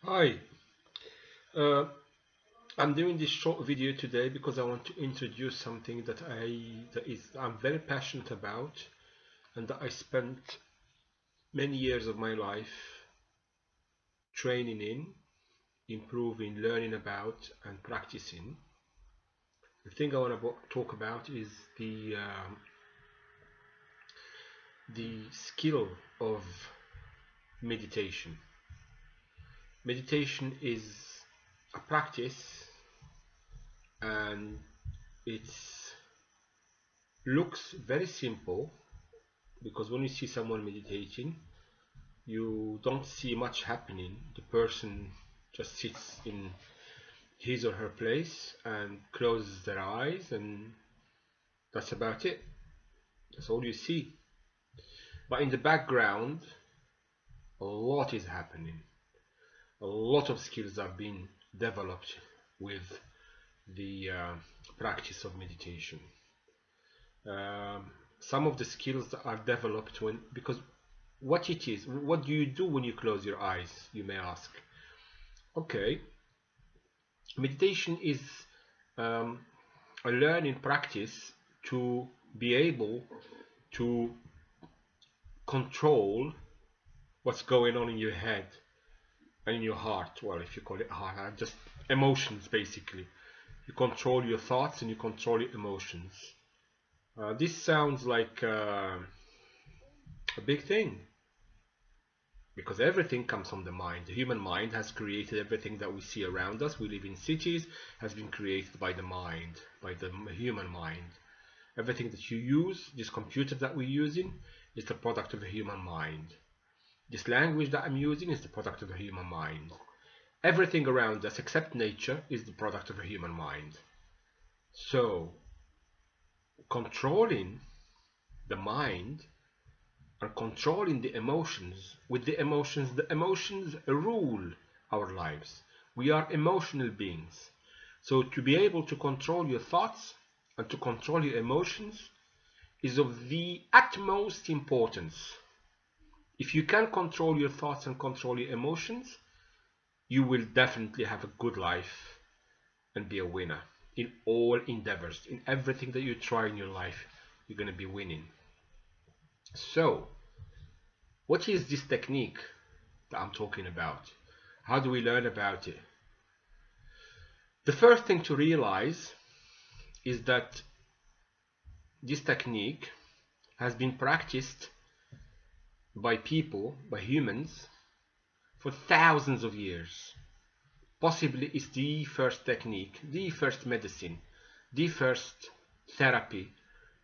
Hi, uh, I'm doing this short video today because I want to introduce something I'm very passionate about and that I spent many years of my life training in, improving, learning about, and practicing. The thing I want to talk about is the skill of meditation. Meditation is a practice and it looks very simple because when you see someone meditating, you don't see much happening. The person just sits in his or her place and closes their eyes, and that's about it. That's all you see. But in the background, a lot is happening. A lot of skills are being developed with the practice of meditation. Some of the skills that are developed because what do you do when you close your eyes, you may ask. Okay, meditation is um, a learning practice to be able to control what's going on in your head and in your heart. Well, if you call it heart, just emotions basically. You control your thoughts and you control your emotions. This sounds like a big thing because everything comes from the mind. The human mind has created everything that we see around us. We live in cities, has been created by the mind, by the human mind. Everything that you use, this computer that we're using, is the product of the human mind. This language that I'm using is the product of the human mind. Everything around us except nature is the product of the human mind. So, controlling the mind and controlling the emotions, with the emotions rule our lives. We are emotional beings. So to be able to control your thoughts and to control your emotions is of the utmost importance. If you can control your thoughts and control your emotions, you will definitely have a good life and be a winner in all endeavors. In everything that you try in your life, you're going to be winning. So, what is this technique that I'm talking about? How do we learn about it? The first thing to realize is that this technique has been practiced by people, by humans, for thousands of years. Possibly it's the first technique, the first medicine, the first therapy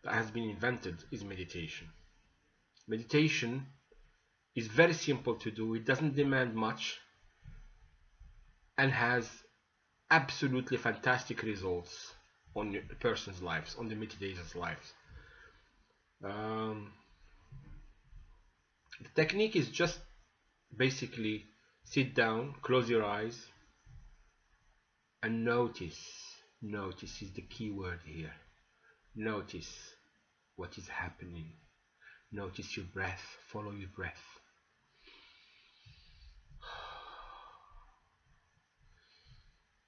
that has been invented is meditation. Meditation is very simple to do, it doesn't demand much, and has absolutely fantastic results on a person's lives, on the meditators' lives. Um, the technique is just basically sit down, close your eyes, and notice. Notice is the key word here. Notice what is happening. Notice your breath. Follow your breath.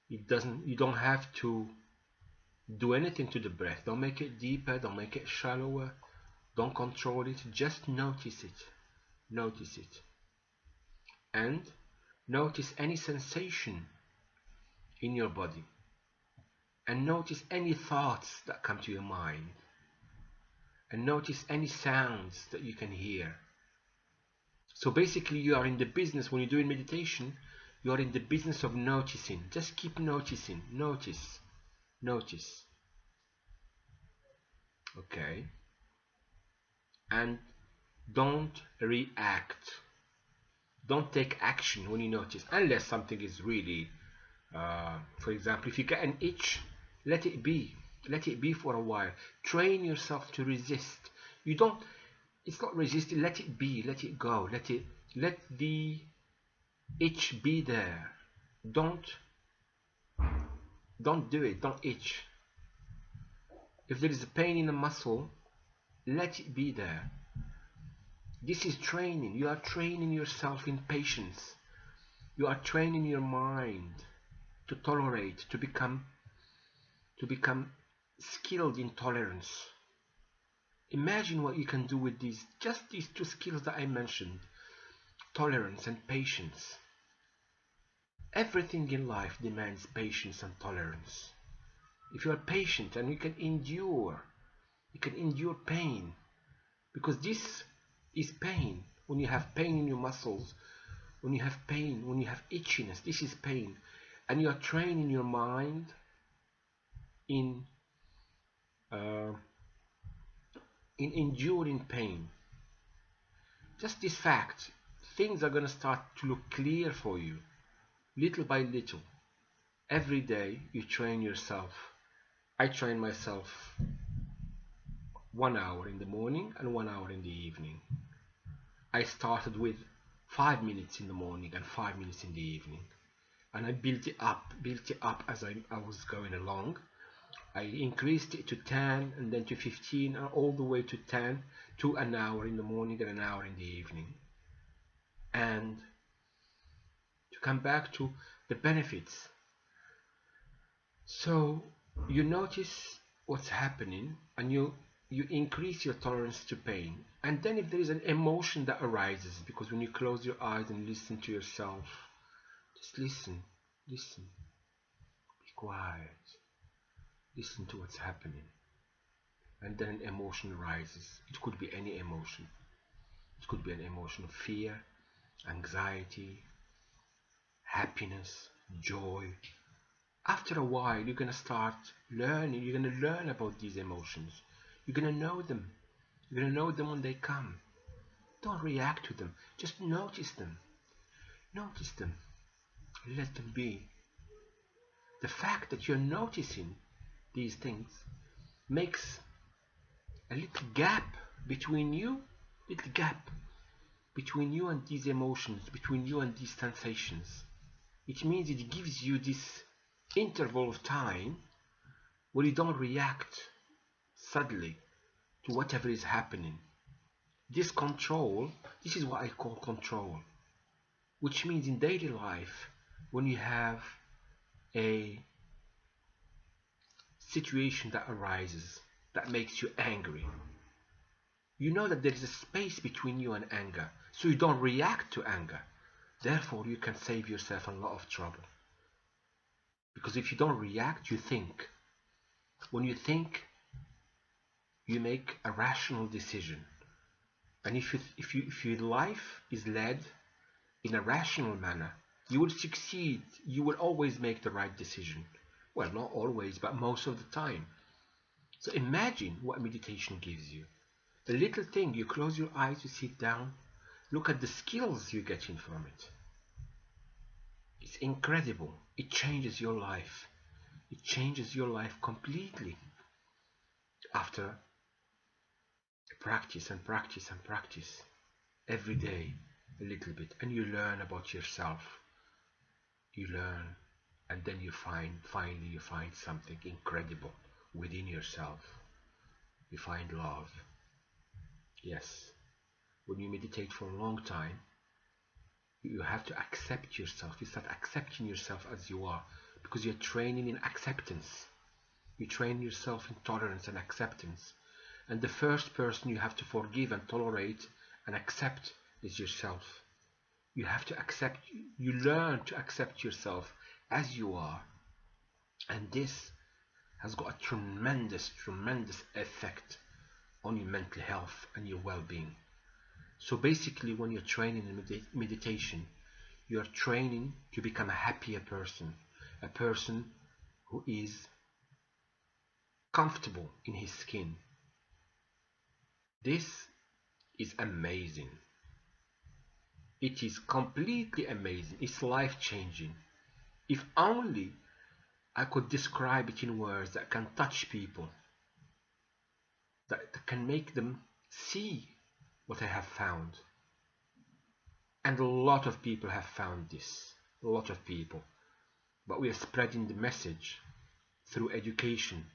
You don't have to do anything to the breath. Don't make it deeper, don't make it shallower, don't control it, just notice it. Notice it. And notice any sensation in your body. And notice any thoughts that come to your mind. And notice any sounds that you can hear. So basically you are in the business, when you're doing meditation, you are in the business of noticing. Just keep noticing. Notice. Notice. Okay. And don't react. Don't take action when you notice, unless something is really, for example, if you get an itch, let it be. Let it be for a while. Train yourself to resist. You don't, it's not resisting, let it be, let it go, let the itch be there. Don't do it, don't itch. If there is a pain in a muscle, let it be there. This is training. You are training yourself in patience. You are training your mind to tolerate, to become skilled in tolerance. Imagine what you can do with just these two skills that I mentioned, tolerance and patience. Everything in life demands patience and tolerance. If you are patient and you can endure pain, because this is pain. When you have pain in your muscles, when you have pain, when you have itchiness, this is pain. And you are training your mind in enduring pain. Just this fact, things are going to start to look clear for you, little by little. Every day you train yourself. I train myself 1 hour in the morning and 1 hour in the evening. I started with 5 minutes in the morning and 5 minutes in the evening, and I built it up as I was going along. I increased it to 10 and then to 15 and all the way to 10, to an hour in the morning and an hour in the evening. And to come back to the benefits. So you notice what's happening and you increase your tolerance to pain. And then if there is an emotion that arises, because when you close your eyes and listen to yourself, just listen, be quiet, listen to what's happening. And then an emotion arises. It could be any emotion. It could be an emotion of fear, anxiety, happiness, joy. After a while, you're going to start learning. You're going to learn about these emotions. You're going to know them. You're going to know them when they come. Don't react to them. Just notice them. Notice them. Let them be. The fact that you're noticing these things makes a little gap between you and these emotions, between you and these sensations. It means it gives you this interval of time where you don't react suddenly to whatever is happening. This control, this is what I call control, which means in daily life, when you have a situation that arises that makes you angry, you know that there is a space between you and anger, so you don't react to anger. Therefore, you can save yourself a lot of trouble. Because if you don't react, you think. When you think, you make a rational decision. And if your life is led in a rational manner, you will succeed. You will always make the right decision. Well, not always, but most of the time. So imagine what meditation gives you. The little thing, you close your eyes, you sit down, look at the skills you're getting from it. It's incredible. It changes your life. It changes your life completely. After practice and practice and practice, every day a little bit, and you learn about yourself. You learn, and then finally you find something incredible within yourself. You find love. Yes, when you meditate for a long time, you have to accept yourself. You start accepting yourself as you are, because you're training in acceptance. You train yourself in tolerance and acceptance. And the first person you have to forgive and tolerate and accept is yourself. You have to accept, you learn to accept yourself as you are. And this has got a tremendous effect on your mental health and your well-being. So basically, when you're training in meditation, you're training to become a happier person, a person who is comfortable in his skin. This is amazing. It is completely amazing. It's life-changing. If only I could describe it in words that can touch people, that can make them see what I have found. And a lot of people have found this. A lot of people. But we are spreading the message through education,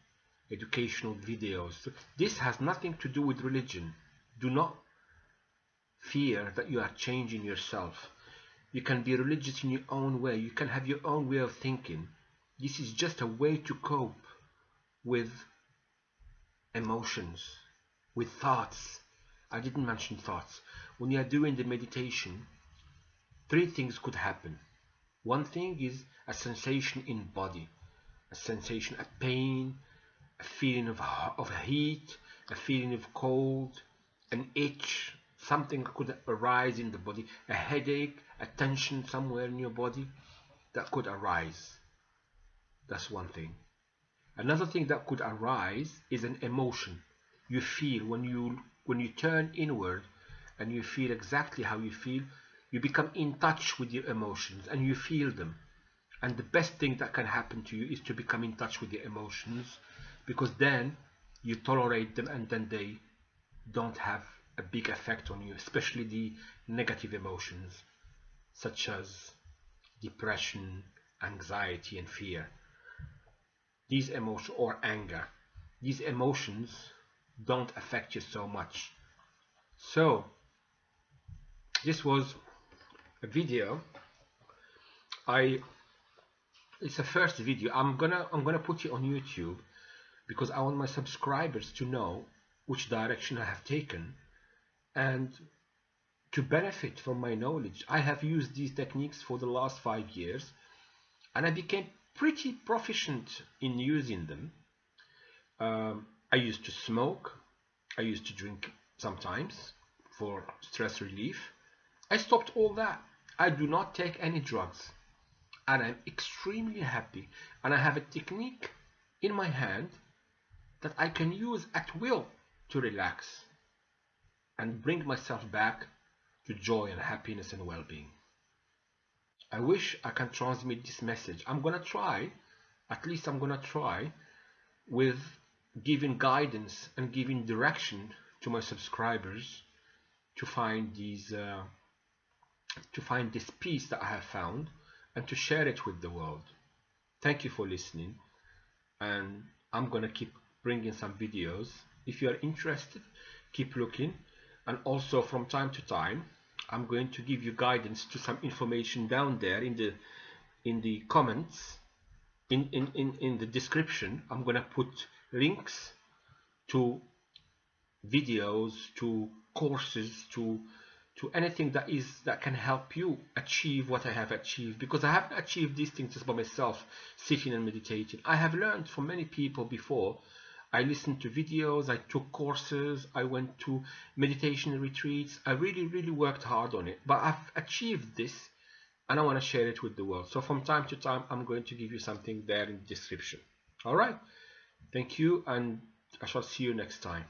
educational videos. This has nothing to do with religion. Do not fear that you are changing yourself. You can be religious in your own way. You can have your own way of thinking. This is just a way to cope with emotions, with thoughts. I didn't mention thoughts. When you are doing the meditation, three things could happen. One thing is a sensation in body, a sensation, a pain, a feeling of heat, a feeling of cold, an itch, something could arise in the body, a headache, a tension somewhere in your body that could arise. That's one thing. Another thing that could arise is an emotion. You feel when you turn inward and you feel exactly how you feel, you become in touch with your emotions and you feel them. And the best thing that can happen to you is to become in touch with your emotions, because then you tolerate them and then they don't have a big effect on you, especially the negative emotions such as depression, anxiety and fear. These emotions, or anger, these emotions don't affect you so much. So this was a video. It's a first video. I'm gonna put it on YouTube because I want my subscribers to know which direction I have taken and to benefit from my knowledge. I have used these techniques for the last 5 years and I became pretty proficient in using them. I used to smoke, I used to drink sometimes for stress relief. I stopped all that. I do not take any drugs and I'm extremely happy, and I have a technique in my hand that I can use at will to relax and bring myself back to joy and happiness and well-being. I wish I can transmit this message. I'm gonna try, at least I'm gonna try with giving guidance and giving direction to my subscribers to find this peace that I have found and to share it with the world. Thank you for listening, and I'm gonna keep bringing some videos. If you are interested, keep looking, and also from time to time I'm going to give you guidance to some information down there in the comments, in the description. I'm gonna put links to videos, to courses, to anything that can help you achieve what I have achieved, because I haven't achieved these things just by myself sitting and meditating. I have learned from many people before. I listened to videos, I took courses, I went to meditation retreats. I really worked hard on it, but I've achieved this and I want to share it with the world. So from time to time I'm going to give you something there in the description. All right, thank you, and I shall see you next time.